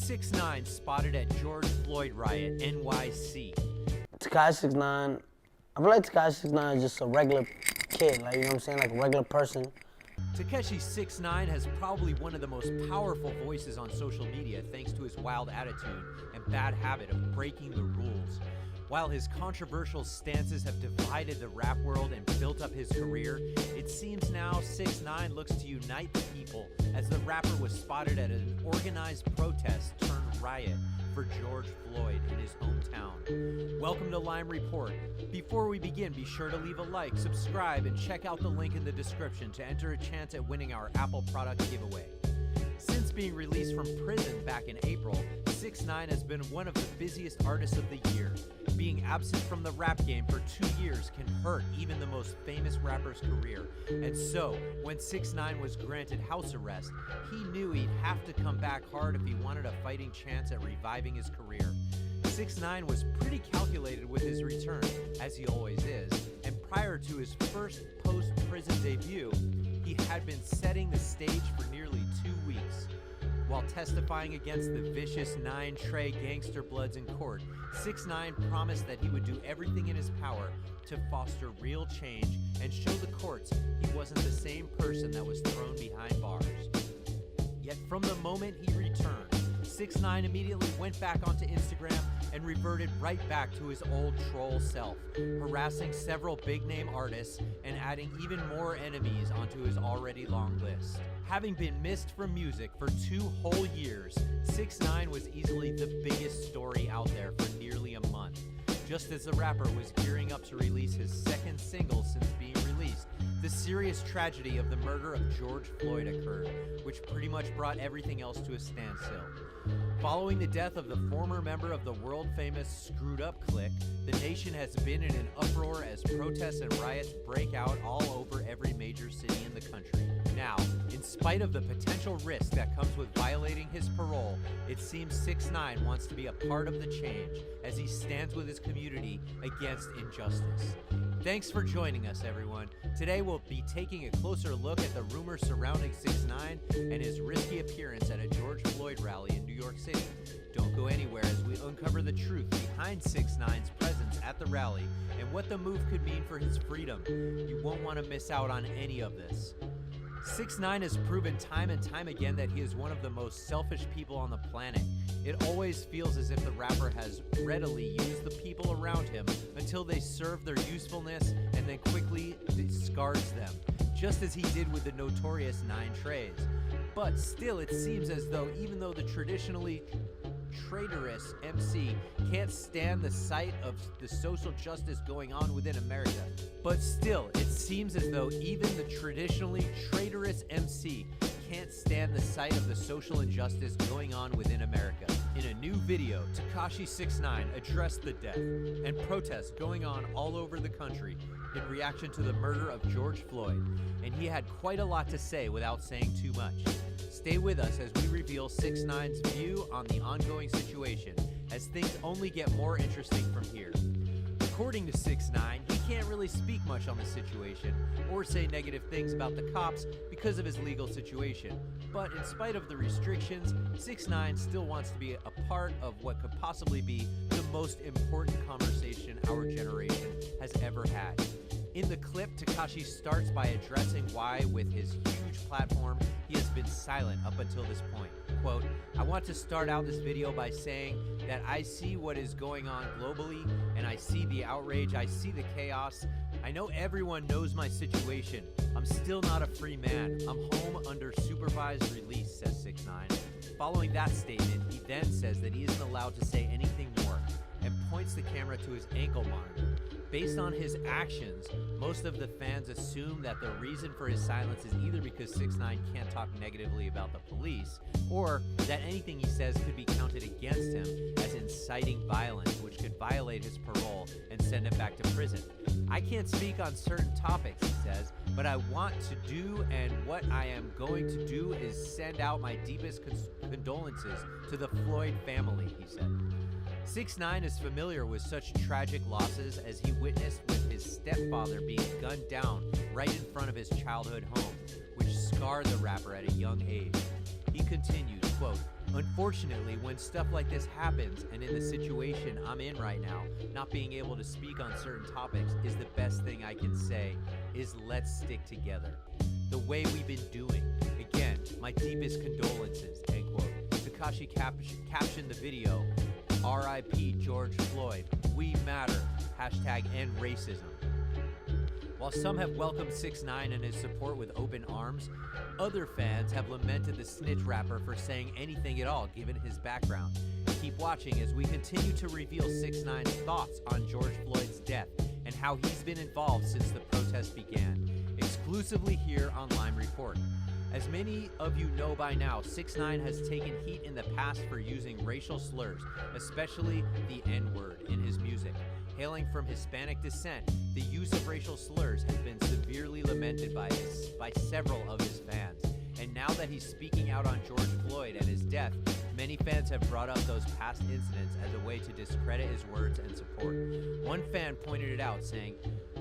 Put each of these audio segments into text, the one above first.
6IX9INE spotted at George Floyd Riot NYC. Tekashi 6IX9INE, I feel like Tekashi 6IX9INE is just a regular kid, like, you know what I'm saying, like a regular person. Tekashi 6IX9INE has probably one of the most powerful voices on social media thanks to his wild attitude and bad habit of breaking the rules. While his controversial stances have divided the rap world and built up his career, it seems now 6IX9INE looks to unite the people as the rapper was spotted at an organized protest turned riot for George Floyd in his hometown. Welcome to Lime Report. Before we begin, be sure to leave a like, subscribe, and check out the link in the description to enter a chance at winning our Apple product giveaway. Since being released from prison back in April, 6IX9INE has been one of the busiest artists of the year. Being absent from the rap game for 2 years can hurt even the most famous rapper's career. And so, when 6IX9INE was granted house arrest, he knew he'd have to come back hard if he wanted a fighting chance at reviving his career. 6IX9INE was pretty calculated with his return, as he always is, and prior to his first post-prison debut, he had been setting the stage for nearly 2 weeks. While testifying against the vicious 9 Trey gangster bloods in court, 6IX9INE promised that he would do everything in his power to foster real change and show the courts he wasn't the same person that was thrown behind bars. Yet from the moment he returned, 6IX9INE immediately went back onto Instagram and reverted right back to his old troll self, harassing several big-name artists and adding even more enemies onto his already long list. Having been missed from music for 2 whole years, 6IX9INE was easily the biggest story out there for nearly a month. Just as the rapper was gearing up to release his second single since being released, the serious tragedy of the murder of George Floyd occurred, which pretty much brought everything else to a standstill. Following the death of the former member of the world-famous Screwed Up clique, the nation has been in an uproar as protests and riots break out all over every major city in the country. Now, in spite of the potential risk that comes with violating his parole, it seems 6IX9INE wants to be a part of the change as he stands with his community against injustice. Thanks for joining us, everyone. Today we'll be taking a closer look at the rumors surrounding 6IX9INE and his risky appearance at a George Floyd rally in New York City. Don't go anywhere as we uncover the truth behind 6IX9INE's presence at the rally and what the move could mean for his freedom. You won't want to miss out on any of this. 6IX9INE has proven time and time again that he is one of the most selfish people on the planet. It always feels as if the rapper has readily used the people around him until they serve their usefulness and then quickly discards them, just as he did with the notorious 9 Treys. But still, it seems as though even though the traditionally traitorous MC can't stand the sight of the social justice going on within America. But still, it seems as though even the traditionally traitorous MC can't stand the sight of the social injustice going on within America. In a new video, Tekashi 6IX9INE addressed the death and protests going on all over the country in reaction to the murder of George Floyd, and he had quite a lot to say without saying too much. Stay with us as we reveal 6IX9INE's view on the ongoing situation, as things only get more interesting from here. According to 6IX9INE, he can't really speak much on the situation or say negative things about the cops because of his legal situation. But in spite of the restrictions, 6IX9INE still wants to be a part of what could possibly be the most important conversation our generation has ever had. In the clip, Tekashi starts by addressing why, with his huge platform, he has been silent up until this point. Quote, "I want to start out this video by saying that I see what is going on globally, and I see the outrage, I see the chaos. I know everyone knows my situation. I'm still not a free man. I'm home under supervised release," says 6IX9INE. Following that statement, he then says that he isn't allowed to say anything more, and points the camera to his ankle monitor. Based on his actions, most of the fans assume that the reason for his silence is either because 6IX9INE can't talk negatively about the police, or that anything he says could be counted against him as inciting violence, which could violate his parole and send him back to prison. "I can't speak on certain topics," he says, "but I want to do, and what I am going to do is send out my deepest condolences to the Floyd family," he said. 6IX9INE is familiar with such tragic losses as he witnessed with his stepfather being gunned down right in front of his childhood home, which scarred the rapper at a young age. He continued, quote, Unfortunately, when stuff like this happens, and in the situation I'm in right now, not being able to speak on certain topics is the best thing I can say is let's stick together. The way we've been doing. Again, my deepest condolences, end quote. Tekashi captioned the video, RIP George Floyd, we matter, hashtag end racism. While some have welcomed 6IX9INE and his support with open arms, other fans have lamented the snitch rapper for saying anything at all given his background. Keep watching as we continue to reveal 6IX9INE's thoughts on George Floyd's death and how he's been involved since the protest began. Exclusively here on Lime Report. As many of you know by now, 6IX9INE has taken heat in the past for using racial slurs, especially the N-word, in his music. Hailing from Hispanic descent, the use of racial slurs has been severely lamented by several of his fans. And now that he's speaking out on George Floyd and his death, many fans have brought up those past incidents as a way to discredit his words and support. One fan pointed it out, saying,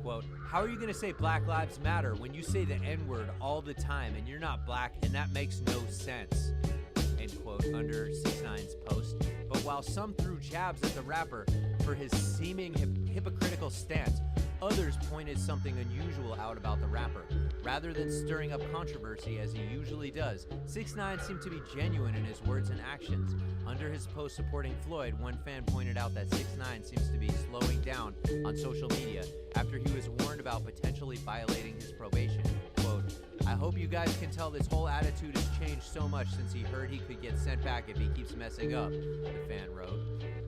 quote, how are you going to say Black Lives Matter when you say the N-word all the time and you're not black and that makes no sense, end quote, under 6IX9INE's post. But while some threw jabs at the rapper for his seeming hypocritical stance, others pointed something unusual out about the rapper. Rather than stirring up controversy as he usually does, 6IX9INE seemed to be genuine in his words and actions. Under his post supporting Floyd, one fan pointed out that 6IX9INE seems to be slowing down on social media after he was warned about potentially violating his probation. Quote, I hope you guys can tell this whole attitude has changed so much since he heard he could get sent back if he keeps messing up, the fan wrote.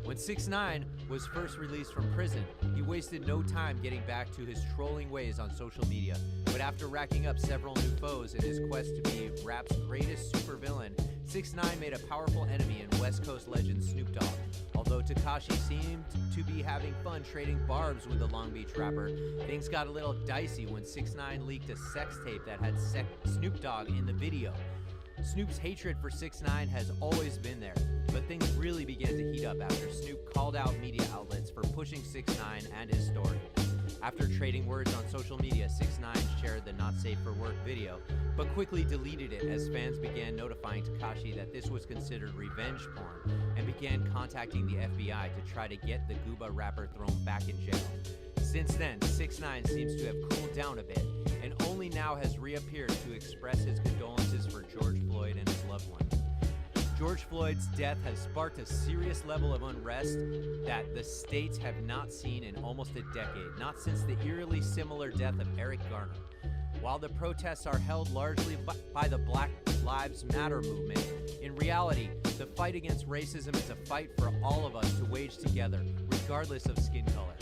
When 6IX9INE was first released from prison, he wasted no time getting back to his trolling ways on social media. But after racking up several new foes in his quest to be rap's greatest supervillain, 6IX9INE made a powerful enemy in West Coast legend Snoop Dogg. Although Tekashi seemed to be having fun trading barbs with the Long Beach rapper, things got a little dicey when 6IX9INE leaked a sex tape that had Snoop Dogg in the video. Snoop's hatred for 6IX9INE has always been there, but things really began to heat up after Snoop called out media outlets for pushing 6IX9INE and his story. After trading words on social media, 6IX9INE shared the not safe for work video, but quickly deleted it as fans began notifying Tekashi that this was considered revenge porn and began contacting the FBI to try to get the GOOBA rapper thrown back in jail. Since then, 6IX9INE seems to have cooled down a bit and only now has reappeared to express his condolences for George Floyd and his loved ones. George Floyd's death has sparked a serious level of unrest that the states have not seen in almost a decade, not since the eerily similar death of Eric Garner. While the protests are held largely by the Black Lives Matter movement, in reality, the fight against racism is a fight for all of us to wage together, regardless of skin color.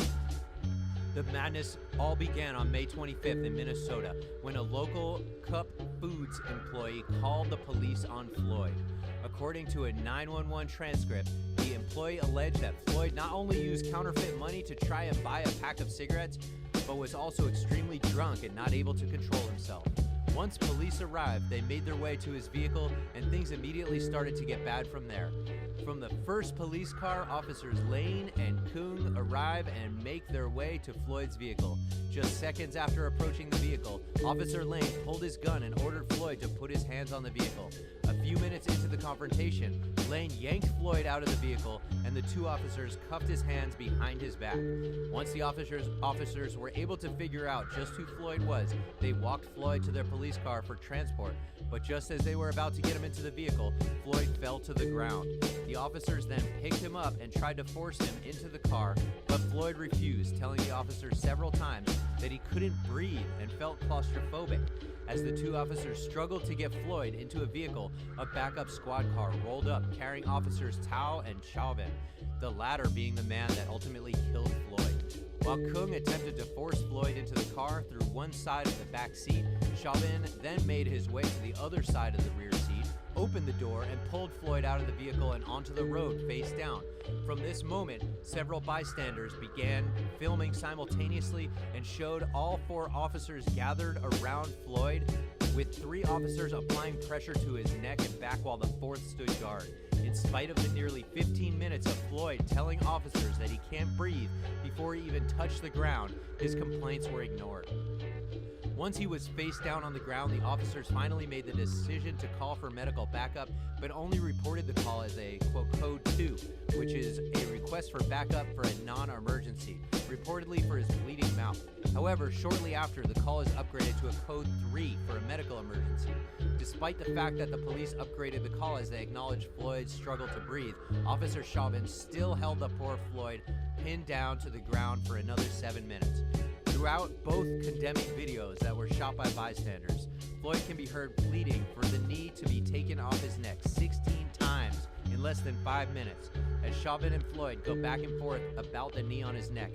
The madness all began on May 25th in Minnesota when a local Cup Foods employee called the police on Floyd. According to a 911 transcript, the employee alleged that Floyd not only used counterfeit money to try and buy a pack of cigarettes, but was also extremely drunk and not able to control himself. Once police arrived, they made their way to his vehicle and things immediately started to get bad from there. From the first police car, officers Lane and Kung arrive and make their way to Floyd's vehicle. Just seconds after approaching the vehicle, Officer Lane pulled his gun and ordered Floyd to put his hands on the vehicle. A few minutes into the confrontation, Lane yanked Floyd out of the vehicle and the two officers cuffed his hands behind his back. Once the officers were able to figure out just who Floyd was, they walked Floyd to their police car for transport. But just as they were about to get him into the vehicle, Floyd fell to the ground. The officers then picked him up and tried to force him into the car, but Floyd refused, telling the officers several times that he couldn't breathe and felt claustrophobic. As the two officers struggled to get Floyd into a vehicle, a backup squad car rolled up, carrying officers Tao and Chauvin, the latter being the man that ultimately killed Floyd. While Kung attempted to force Floyd into the car through one side of the back seat, Chauvin then made his way to the other side of the rear seat, opened the door, and pulled Floyd out of the vehicle and onto the road face down. From this moment, several bystanders began filming simultaneously and showed all four officers gathered around Floyd, with three officers applying pressure to his neck and back while the fourth stood guard. In spite of the nearly 15 minutes of Floyd telling officers that he can't breathe before he even touched the ground, his complaints were ignored. Once he was face down on the ground, the officers finally made the decision to call for medical backup, but only reported the call as a, quote, code 2, which is a request for backup for a non-emergency, reportedly for his bleeding mouth. However, shortly after, the call is upgraded to a code 3 for a medical emergency. Despite the fact that the police upgraded the call as they acknowledged Floyd's struggle to breathe, Officer Chauvin still held the poor Floyd pinned down to the ground for another 7 minutes. Throughout both condemning videos that were shot by bystanders, Floyd can be heard pleading for the knee to be taken off his neck 16 times in less than 5 minutes. As Chauvin and Floyd go back and forth about the knee on his neck,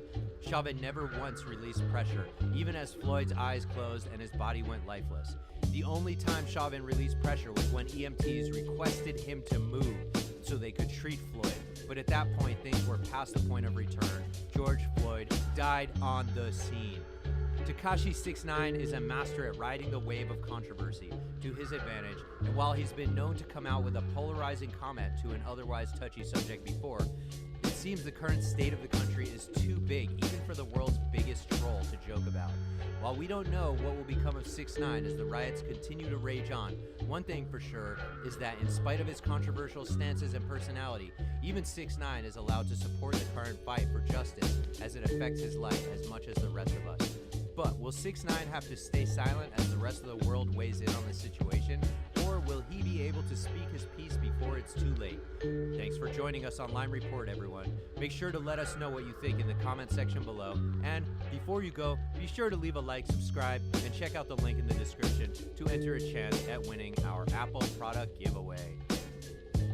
Chauvin never once released pressure, even as Floyd's eyes closed and his body went lifeless. The only time Chauvin released pressure was when EMTs requested him to move so they could treat Floyd. But at that point, things were past the point of return. George Floyd died on the scene. Tekashi 6ix9ine is a master at riding the wave of controversy to his advantage, and while he's been known to come out with a polarizing comment to an otherwise touchy subject before, it seems the current state of the country is too big even for the world's biggest troll to joke about. While we don't know what will become of 6ix9ine as the riots continue to rage on, one thing for sure is that in spite of his controversial stances and personality, even 6ix9ine is allowed to support the current fight for justice as it affects his life as much as the rest of us. But will 6ix9ine have to stay silent as the rest of the world weighs in on the situation? Or will he be able to speak his piece before it's too late? Thanks for joining us on Line Report, everyone. Make sure to let us know what you think in the comment section below. And before you go, be sure to leave a like, subscribe, and check out the link in the description to enter a chance at winning our Apple product giveaway.